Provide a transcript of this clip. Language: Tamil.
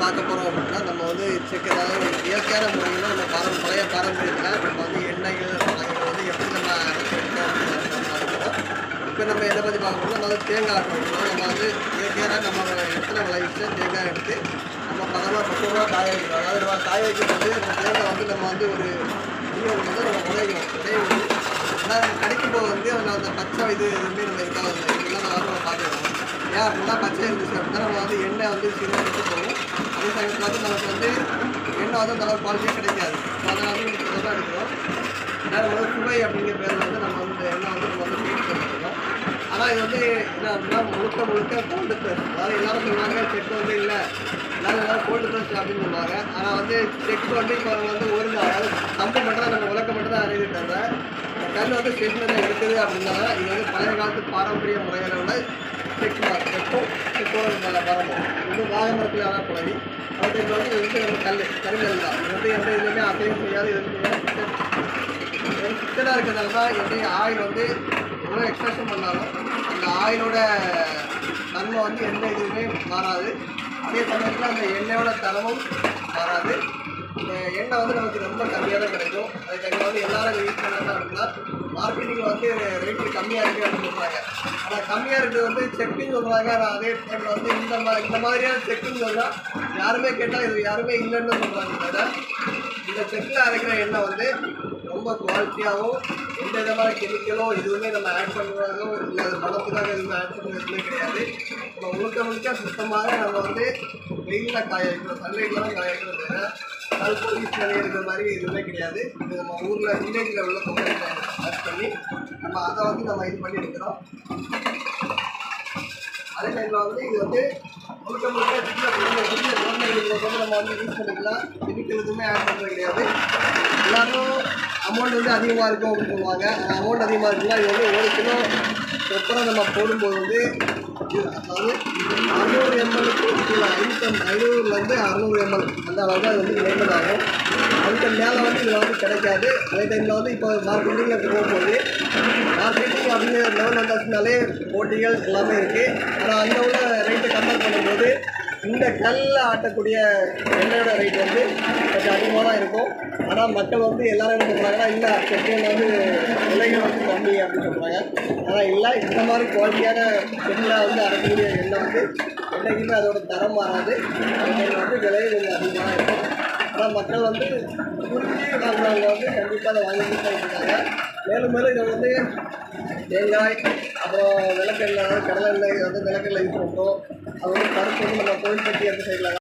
பார்க்க போகிறோம் அப்படின்னா நம்ம வந்து செக் ஏதாவது இயற்கையான முறையில் நம்ம பழைய பாரம்பரியத்தில் நம்ம வந்து எண்ணெய்கள் நாங்கள் வந்து எப்படி நம்ம எடுத்தோம் அப்படின்னா இப்போ நம்ம எதை பற்றி பார்க்க போகிறோம் நம்ம வந்து தேங்காய் ஆட்டணும். நம்ம வந்து இயற்கையான நம்ம இடத்துல விளைவிச்சு தேங்காய் எடுத்து நம்ம பக்குவமாக காய வைக்கிறோம். அதாவது நம்ம காய வைக்கும்போது அந்த தேங்காய் வந்து நம்ம வந்து ஒரு இன்னொரு வந்து நம்ம உழைக்கணும். ஆனால் நம்ம கடிக்கும்போது வந்து அதில் அந்த பச்சை எதுவுமே நம்ம இருக்காது. இதெல்லாம் நம்ம பார்த்துக்கணும். ஏன் அப்படின்னா பச்சை இருந்துச்சு அப்படின்னா நம்ம வந்து எண்ணெய் வந்து சீராக எடுத்து போகும். அதே சமயத்தில் வந்து நமக்கு வந்து எண்ணெய் வந்து நல்ல குவாலிட்டியாக கிடைக்காது. அதனால் வந்து நம்ம தான் எடுக்கிறோம். ஏன்னா நம்ம வந்து சுவை அப்படிங்கிற பேரில் வந்து நம்ம வந்து எண்ணெய் வந்து நம்ம வந்து மீட் பண்ணிக்கிறோம். ஆனால் இது வந்து என்ன அப்படின்னா முழுக்க கோல்டு ப்ரெஸ். அதாவது எல்லாரும் சொல்லுவாங்க செக் வந்து இல்லை எல்லாரும் கோல்டு ப்ரெஸ் அப்படின்னு சொல்லுவாங்க. ஆனால் வந்து செக் வந்து இப்போ வந்து ஒரு அதாவது கம்பு மட்டும் தான் நம்ம உலக்க மட்டும் தான் அறிவிட்டாங்க. கல் வந்து ஸ்டேஷனரி இருக்குது அப்படின்னா இது வந்து பழைய காலத்து பாரம்பரிய முறையில் உள்ள செக்கோட மரமும் இது வாகமரத்தில் ஆனால் குழவி அது வந்து இது வந்து கருங்கல் தான். இது வந்து எந்த இதுலையுமே அசையும் செய்யாது. இது சிக்கனாக இருக்கிறதால தான் எப்படி ஆயில் வந்து எவ்வளோ எக்ஸ்ட்ராக்ஷன் பண்ணாலும் அந்த ஆயிலோட தன்மை வந்து எந்த இதுவுமே மாறாது. அதே சமயத்தில் அந்த எண்ணெயோட தரமும் மாறாது. இந்த எண்ணெய் வந்து நமக்கு ரொம்ப கம்மியாக தான் கிடைக்கும். அதுக்கு வந்து எல்லாரும் யூஸ் பண்ணலாம் அப்படின்னா மார்க்கெட்டிங்கில் வந்து ரேட்டு கம்மியாக இருக்குது அப்படின்னு சொல்கிறாங்க. ஆனால் கம்மியாக இருக்கிறது வந்து செக்குன்னு சொல்கிறாங்க. ஆனால் அதே டைமில் வந்து இந்த மாதிரியான செக்குன்னு சொன்னால் யாருமே கேட்டால் இது யாருமே இல்லைன்னு சொல்கிறாங்க. இந்த செக்கில் அரைக்கிற எண்ணெய் வந்து ரொம்ப குவாலிட்டியாகவும் எந்த விதமான கெமிக்கலோ எதுவுமே நம்ம ஆட் பண்ணுறதோ இல்லை அது பணத்துக்காக எதுவுமே ஆட் பண்ணுறதுமே கிடையாது. நம்ம முழுக்க சுத்தமாக நம்ம வந்து வெயிலில் காய வைக்கிறோம். சன்லைட்டில் தான் காய வைக்கிறது. போலீஸ் நிலையம் இருக்கிற மாதிரி எதுவுமே கிடையாது. இது நம்ம ஊரில் வில்லேஜில் உள்ள பொருளை ஆட் பண்ணி நம்ம அதை வந்து நம்ம இது பண்ணி எடுக்கிறோம். அதே டைமில் வந்து இது வந்து முழுக்க குழந்தைகளுக்கு வந்து நம்ம வந்து யூஸ் பண்ணிக்கலாம். கெமிக்கல் எதுவுமே ஆட் பண்ணுறது கிடையாது. எல்லாரும் அமௌண்ட் வந்து அதிகமாக இருக்கும் அப்படின்னு சொல்லுவாங்க. அமௌண்ட் அதிகமாக இருக்குன்னா இது வந்து 1 கிலோ அப்புறம் நம்ம போடும்போது வந்து அதாவது 600 ml-க்கு 500லேருந்து 600 ml அந்த அளவு தான் அது வந்து லேபர் ஆகும். அதுக்கு மேலே வந்து இதில் வந்து கிடைக்காது. அதே டைமில் வந்து இப்போ மார்க்கெட்டிங்கில் போகும்போது மார்க்கெட்டிங் அப்படிங்கிற லெவல் வந்தாச்சுனாலே போட்டிகள் எல்லாமே இருக்குது. ஆனால் அந்த உள்ள ரேட்டை கம்பேர் பண்ணும்போது இந்த கல்லில் ஆட்டக்கூடிய எண்ணெயோட ரேட் வந்து கொஞ்சம் அதிகமாக தான் இருக்கும். ஆனால் மக்கள் வந்து எல்லோரும் என்ன சொல்கிறாங்கன்னா இல்லை செக்கில் வந்து விலைகள் வந்து கம்மி அப்படின்னு சொல்கிறாங்க. ஆனால் இல்லை இந்த மாதிரி குவாலிட்டியான செக்கில் வந்து அரைக்கக்கூடிய எண்ணெய் வந்து என்றைக்குமே அதோட தரம் மாறாது. அதில் வந்து விலையும் கொஞ்சம் அதிகமாக இருக்கும். ஆனால் மக்கள் வந்து புரிஞ்சு வாங்குறவங்க வந்து கண்டிப்பாக அதை வாங்கிட்டு தான் இருக்காங்க. மேலும் இதை வந்து தேங்காய் அப்புறம் விளக்கெண்ணெய் கடலை எண்ணெய் வந்து விளக்கெண்ணெய் யூஸ் பண்ணுறோம். அது வந்து பருப்பு வந்து நம்ம கோயில்பட்டி அந்த சைடில்